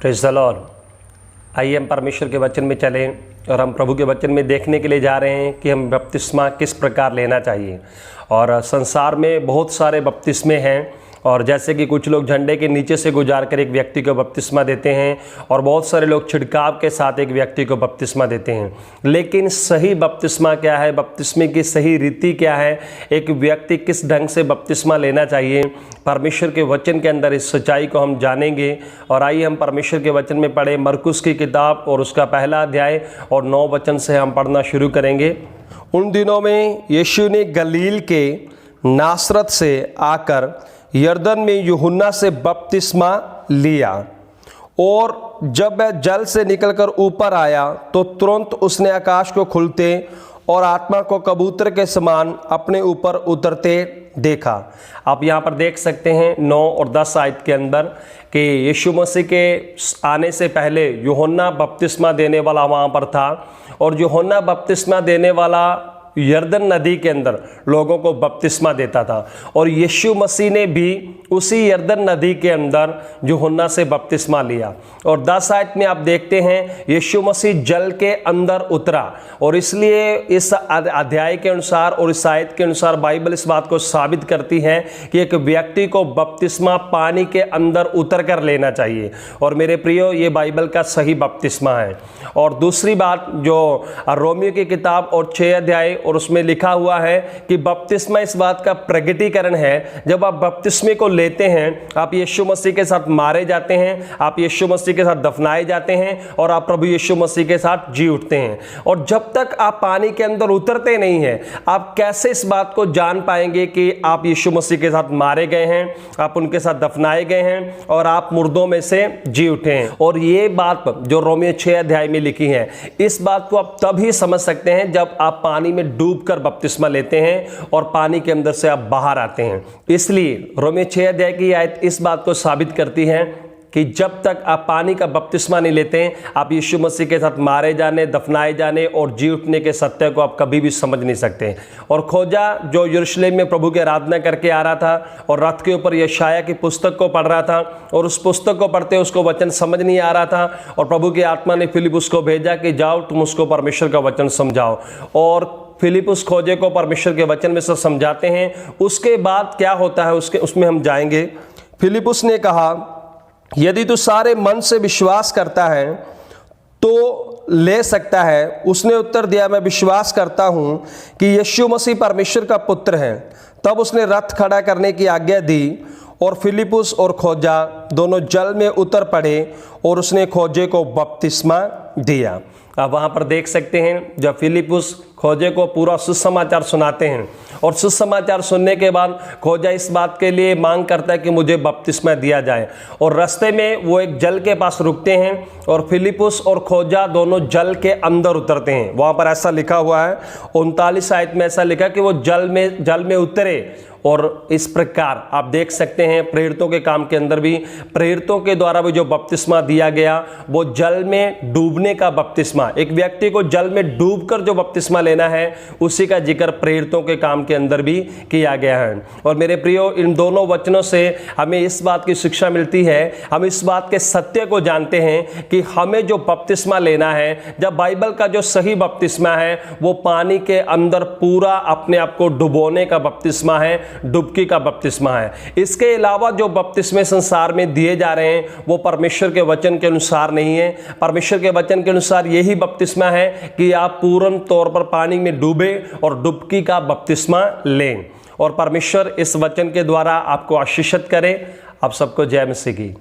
Praise the Lord. आइए हम परमेश्वर के वचन में चलें और हम प्रभु के वचन में देखने के लिए जा रहे हैं कि हम बपतिस्मा किस प्रकार लेना चाहिए। और संसार में बहुत सारे बपतिस्मे हैं, और जैसे कि कुछ लोग झंडे के नीचे से गुजार कर एक व्यक्ति को बपतिस्मा देते हैं, और बहुत सारे लोग छिड़काव के साथ एक व्यक्ति को बपतिस्मा देते हैं। लेकिन सही बपतिस्मा क्या है, बपतिस्मे की सही रीति क्या है, एक व्यक्ति किस ढंग से बपतिस्मा लेना चाहिए, परमेश्वर के वचन के अंदर इस सच्चाई को हम जानेंगे। और आइए हम परमेश्वर के वचन में पढ़े मरकुस की किताब और उसका पहला अध्याय और 9 वचन से हम पढ़ना शुरू करेंगे। उन दिनों में यीशु ने गलील के नासरत से आकर यरदन में यूहन्ना से बपतिस्मा लिया, और जब वह जल से निकलकर ऊपर आया तो तुरंत उसने आकाश को खुलते और आत्मा को कबूतर के समान अपने ऊपर उतरते देखा। आप यहाँ पर देख सकते हैं 9 और 10 आयत के अंदर कि यीशु मसीह के आने से पहले यूहन्ना बपतिस्मा देने वाला वहाँ पर था, और यूहन्ना बपतिस्मा देने वाला यरदन नदी के अंदर लोगों को बपतिस्मा देता था। और यीशु मसीह ने भी उसी यरदन नदी के अंदर यूहन्ना से बपतिस्मा लिया। और 10 आयत में आप देखते हैं यीशु मसीह जल के अंदर उतरा, और इसलिए इस अध्याय के अनुसार और इस आयत के अनुसार बाइबल इस बात को साबित करती है कि एक व्यक्ति को बपतिस्मा पानी के अंदर उतर कर लेना चाहिए। और मेरे प्रियो, ये बाइबल का सही बपतिस्मा है। और दूसरी बात जो रोमियो की किताब और 6 अध्याय और उसमें लिखा हुआ है कि बपतिस्मा इस बात का प्रगटीकरण है, जब आप बपतिस्मे को लेते हैं आप यीशु मसीह के साथ मारे जाते हैं, आप यीशु मसीह के साथ दफनाए जाते हैं, और आप प्रभु यीशु मसीह के साथ जी उठते हैं। और जब तक आप पानी के अंदर उतरते नहीं हैं, आप कैसे इस बात को जान पाएंगे कि आप यीशु मसीह के साथ मारे गए हैं, आप उनके साथ दफनाए गए हैं और आप मुर्दों में से जी उठे हैं। और ये बात जो रोमियो 6 अध्याय में लिखी है, इस बात को आप तभी समझ सकते हैं जब आप पानी में डूबकर बपतिस्मा लेते हैं और पानी के अंदर से आप बाहर आते हैं। इसलिए रोमियो 6 अध्याय की आयत इस बात को साबित करती है कि जब तक आप पानी का बपतिस्मा नहीं लेते हैं, आप यीशु मसीह के साथ मारे जाने, दफनाए जाने और जी उठने के सत्य को आप कभी भी समझ नहीं सकते। और खोजा जो यरूशलेम में प्रभु की आराधना करके आ रहा था और रथ के ऊपर यशाया की पुस्तक को पढ़ रहा था, और उस पुस्तक को पढ़ते उसको वचन समझ नहीं आ रहा था, और प्रभु की आत्मा ने फिलिप्पुस को भेजा कि जाओ तुम उसको परमेश्वर का वचन समझाओ। और फिलिप्पुस खोजे को परमेश्वर के वचन में से समझाते हैं। उसके बाद क्या होता है उसमें हम जाएंगे। फिलिप्पुस ने कहा, यदि तू सारे मन से विश्वास करता है तो ले सकता है। उसने उत्तर दिया, मैं विश्वास करता हूं कि यीशु मसीह परमेश्वर का पुत्र है। तब उसने रथ खड़ा करने की आज्ञा दी, और फिलिप्पुस और खोजा दोनों जल में उतर पड़े, और उसने खोजे को बपतिस्मा दिया। आप वहाँ पर देख सकते हैं जब फिलिप्पुस खोजे को पूरा सुसमाचार सुनाते हैं, और सुसमाचार सुनने के बाद खोजा इस बात के लिए मांग करता है कि मुझे बपतिस्मा दिया जाए। और रास्ते में वो एक जल के पास रुकते हैं, और फिलिप्पुस और खोजा दोनों जल के अंदर उतरते हैं। वहाँ पर ऐसा लिखा हुआ है 39 आयत में ऐसा लिखा कि वो जल में उतरे। और इस प्रकार आप देख सकते हैं प्रेरितों के काम के अंदर भी, प्रेरितों के द्वारा भी जो बपतिस्मा दिया गया वो जल में डूबने का बपतिस्मा, एक व्यक्ति को जल में डूबकर जो बपतिस्मा लेना है उसी का जिक्र प्रेरितों के काम के अंदर भी किया गया है। और मेरे प्रियो, इन दोनों वचनों से हमें इस बात की शिक्षा मिलती है, हम इस बात के सत्य को जानते हैं कि हमें जो बपतिस्मा लेना है, जब बाइबल का जो सही बपतिस्मा है वो पानी के अंदर पूरा अपने आप को डुबोने का बपतिस्मा है, डुबकी का बपतिस्मा है। इसके अलावा जो बपतिस्मे संसार में दिए जा रहे हैं वो परमेश्वर के वचन के अनुसार नहीं है। परमेश्वर के वचन के अनुसार यही बपतिस्मा है कि आप पूर्ण तौर पर पानी में डूबे और डुबकी का बपतिस्मा लें। और परमेश्वर इस वचन के द्वारा आपको आशीषित करे। आप सबको जय मसीह की।